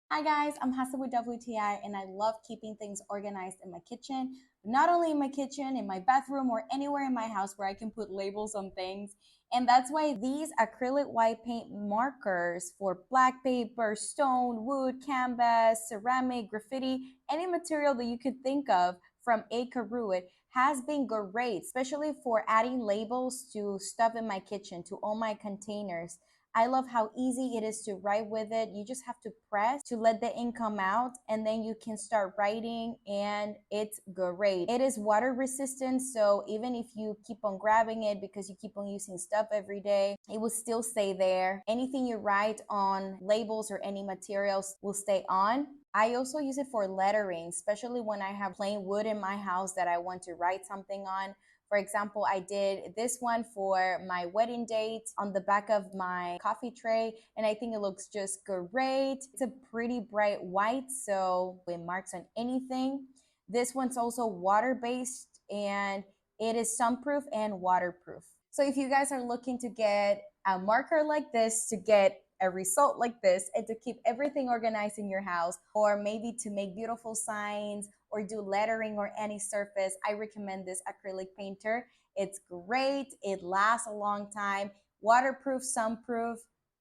Hi guys, I'm Hassa with WTI and I love keeping things organized in my kitchen. Not only in my kitchen, in my bathroom, or anywhere in my house where I can put labels on things. And that's why these acrylic white paint markers for black paper, stone, wood, canvas, ceramic, graffiti, any material that you could think of from AKARUED has been great, especially for adding labels to stuff in my kitchen, to all my containers. I love how easy it is to write with it. You just have to press to let the ink come out and then you can start writing and it's great. It is water resistant, so even if you keep on grabbing it because you keep on using stuff every day, it will still stay there. Anything you write on labels or any materials will stay on. I also use it for lettering, especially when I have plain wood in my house that I want to write something on. For example, I did this one for my wedding date on the back of my coffee tray, and I think it looks just great. It's a pretty bright white, so it marks on anything. This one's also water-based, and it is sunproof and waterproof. So if you guys are looking to get a marker like this, to get a result like this, and to keep everything organized in your house, or maybe to make beautiful signs or do lettering or any surface, I recommend this acrylic painter. It's great. It lasts a long time. Waterproof, sunproof.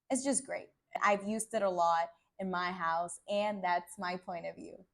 It's just great. I've used it a lot in my house, and that's my point of view.